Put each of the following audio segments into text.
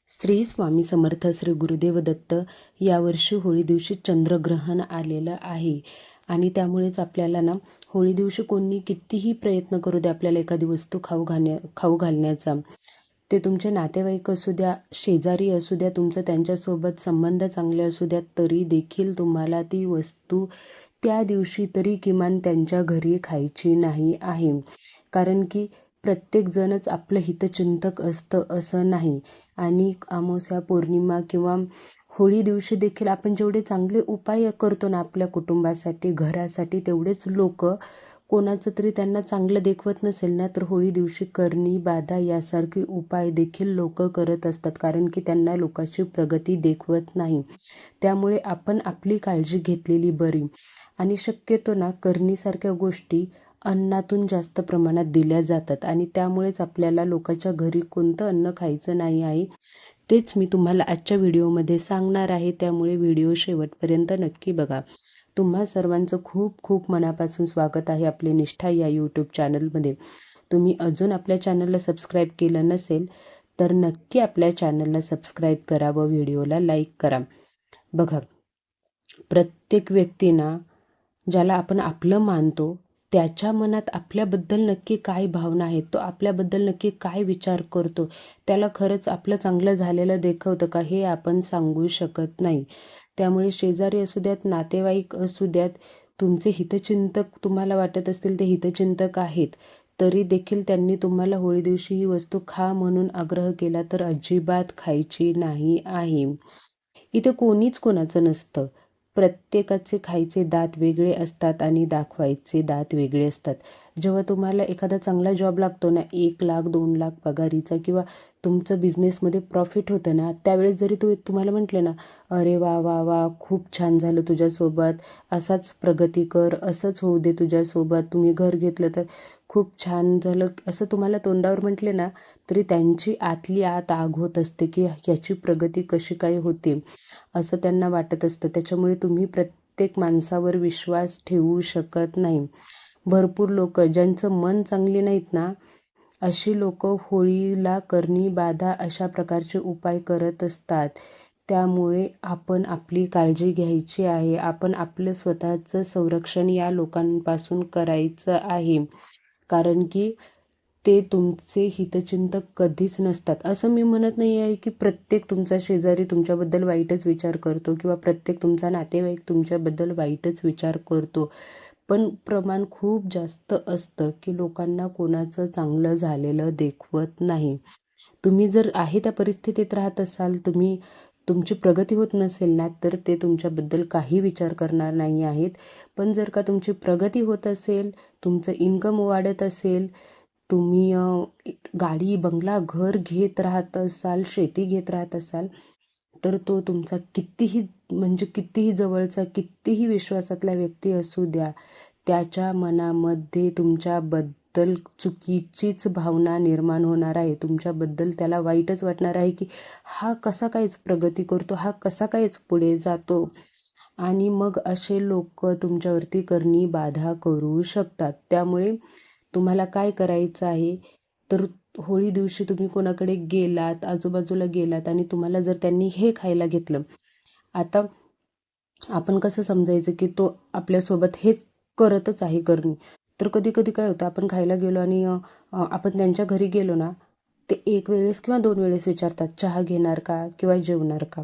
श्री स्वामी समर्थ श्री गुरुदेव दत्त. यावर्षी होळी दिवशी चंद्रग्रहण आलेलं आहे आणि त्यामुळेच आपल्याला ना होळी दिवशी कोणी कितीही प्रयत्न करू दे आपल्याला एखादी वस्तू खाऊ घालण्याचा, ते तुमचे नातेवाईक असू द्या, शेजारी असू द्या, तुमचं त्यांच्यासोबत संबंध चांगले असू द्या, तरी देखील तुम्हाला ती वस्तू त्या दिवशी तरी किमान त्यांच्या घरी खायची नाही आहे. कारण की प्रत्येकजणच आपलं हितचिंतक असतं असं नाही. आणि अमावस्या, पौर्णिमा किंवा होळी दिवशी देखील आपण जेवढे चांगले उपाय करतो ना आपल्या कुटुंबासाठी, घरासाठी, तेवढेच लोक कोणाचं तरी त्यांना चांगलं देखवत नसेल ना, तर होळी दिवशी करणी बाधा यासारखे उपाय देखील लोक करत असतात. कारण की त्यांना लोकांची प्रगती देखवत नाही. त्यामुळे आपण आपली काळजी घेतलेली बरी. आणि शक्यतो ना करणीसारख्या गोष्टी अन्नातून जास्त प्रमाणात दिल्या जातात आणि त्यामुळेच आपल्याला लोकांच्या घरी कोणतं अन्न खायचं नाही आहे तेच मी तुम्हाला आजच्या व्हिडिओमध्ये सांगणार आहे. त्यामुळे व्हिडिओ शेवटपर्यंत नक्की बघा. तुम्हा सर्वांचं खूप खूप मनापासून स्वागत आहे आपले निष्ठा या यूट्यूब चॅनलमध्ये. तुम्ही अजून आपल्या चॅनलला सबस्क्राईब केलं नसेल तर नक्की आपल्या चॅनलला सबस्क्राईब करा व व्हिडिओला लाईक करा. बघा, प्रत्येक व्यक्तींना ज्याला आपण आपलं मानतो त्याच्या मनात आपल्याबद्दल नक्की काय भावना आहेत, तो आपल्याबद्दल नक्की काय विचार करतो, त्याला खरंच आपलं चांगलं झालेलं देखवतं का हे आपण सांगू शकत नाही. त्यामुळे शेजारी असू द्यात, नातेवाईक असू द्यात, तुमचे हितचिंतक तुम्हाला वाटत असतील ते हितचिंतक आहेत, तरी देखील त्यांनी तुम्हाला होळी दिवशी ही वस्तू खा म्हणून आग्रह केला तर अजिबात खायची नाही आहे. इथे कोणीच कोणाचं नसतं. प्रत्येकाचे खायचे दात वेगळे असतात आणि दाखवायचे दात वेगळे असतात. जेव्हा तुम्हाला एखादा चांगला जॉब लागतो ना, 1,00,000 2,00,000 पगारीचा, किंवा तुमचं बिझनेसमध्ये प्रॉफिट होतं ना, त्यावेळेस जरी तुम्हाला म्हटले ना, अरे वा वा वा, खूप छान झालं तुझ्यासोबत, असाच प्रगती कर, असंच होऊ दे तुझ्यासोबत, तुम्ही घर घेतलं तर खूप छान झालं, असं तुम्हाला तोंडावर म्हटले ना, तरी त्यांची आतली आत आग होत असते की याची प्रगती कशी काय होते असं त्यांना वाटत असतं. त्याच्यामुळे तुम्ही प्रत्येक माणसावर विश्वास ठेवू शकत नाही. भरपूर लोक ज्यांचं मन चांगली नाहीत ना, अशी लोक होळीला करणी बाधा अशा प्रकारचे उपाय करत असतात. त्यामुळे आपण आपली काळजी घ्यायची आहे. आपण आपलं स्वतःचं संरक्षण या लोकांपासून करायचं आहे. कारण की ते तुमचे हितचिंतक कधीच नसतात. असं मी म्हणत नाही आहे की प्रत्येक तुमचा शेजारी तुमच्याबद्दल वाईटच विचार करतो किंवा प्रत्येक तुमचा नातेवाईक तुमच्याबद्दल वाईटच विचार करतो. पण प्रमाण खूप जास्त असतं की लोकांना कोणाचं चांगलं झालेलं देखवत नाही. तुम्ही जर आहे त्या परिस्थितीत राहत असाल, तुमची प्रगती होत नसेल ना, तर ते तुमच्याबद्दल काही विचार करणार नाही आहेत. पण जर का तुमची प्रगती होत असेल, तुमचं इन्कम वाढत असेल, तुम्ही गाडी, बंगला, घर घेत राहत असाल, शेती घेत राहत असाल, तर तो तुमचा कितीही म्हणजे कितीही जवळचा, कितीही विश्वासातला व्यक्ती असू द्या, त्याच्या मनामध्ये तुमच्याबद्दल चुकीचीच भावना निर्माण होणार आहे. तुमच्याबद्दल त्याला वाईटच वाटणार आहे की हा कसा कायच प्रगती करतो, हा कसा कायच पुढे जातो. आणि मग असे लोक तुमच्यावरती करणी बाधा करू शकतात. त्यामुळे तुम्हाला काय करायचं आहे, तर होळी दिवशी तुम्ही कोणाकडे गेलात, आजूबाजूला गेलात आणि तुम्हाला जर त्यांनी हे खायला घेतलं, आता आपण कसं समजायचं की तो आपल्यासोबत हेच करतच आहे करणी. तर कधी कधी काय होतं, आपण खायला गेलो आणि आपण त्यांच्या घरी गेलो ना, ते 1 वेळेस किंवा 2 वेळेस विचारतात, चहा घेणार का किंवा जेवणार का.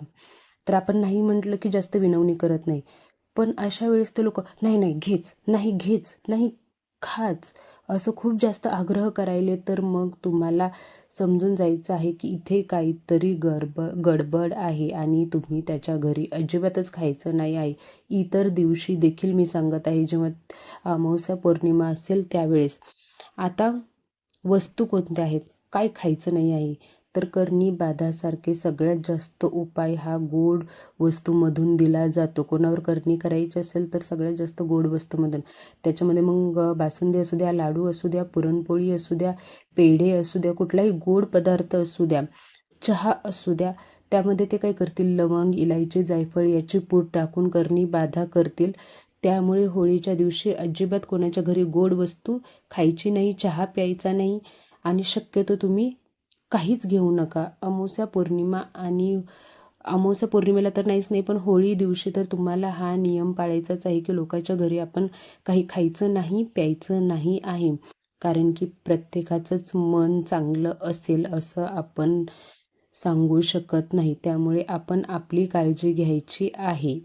तर आपण नाही म्हटलं की जास्त विनवणी करत नाही. पण अशा वेळेस ते लोक नाही नाही घेच, नाही घेच, नाही खाच, असं खूप जास्त आग्रह करायले, तर मग तुम्हाला समजून जायचं आहे की इथे काहीतरी गडबड आहे आणि तुम्ही त्याच्या घरी अजिबातच खायचं नाही आहे. इतर दिवशी देखील मी सांगत आहे, जेव्हा अमावस्या पौर्णिमा असेल त्यावेळेस. आता वस्तू कोणत्या आहेत, काय खायचं नाही आहे, तर करणी बाधासारखे सगळ्यात जास्त उपाय हा गोड वस्तूमधून दिला जातो. कोणावर करणी करायची असेल तर सगळ्यात जास्त गोड वस्तूमधून. त्याच्यामध्ये मग बासुंदी असू द्या, लाडू असू द्या, पुरणपोळी असू द्या, पेढे असू द्या, कुठलाही गोड पदार्थ असू द्या, चहा असू द्या, त्यामध्ये ते काय करतील, लवंग, इलायची, जायफळ याची पूड टाकून करणी बाधा करतील. त्यामुळे होळीच्या दिवशी अजिबात कोणाच्या घरी गोड वस्तू खायची नाही, चहा प्यायचा नाही आणि शक्यतो तुम्ही काहीच घेऊ नका. अमावस्या पौर्णिमेला तर नाहीच नाही, पण होळी दिवशी तर तुम्हाला हा नियम पाळायचाच आहे की लोकांच्या घरी आपण काही खायचं नाही, प्यायचं नाही आहे. कारण की प्रत्येकाचंच मन चांगलं असेल असं आपण सांगू शकत नाही. त्यामुळे आपण आपली काळजी घ्यायची आहे.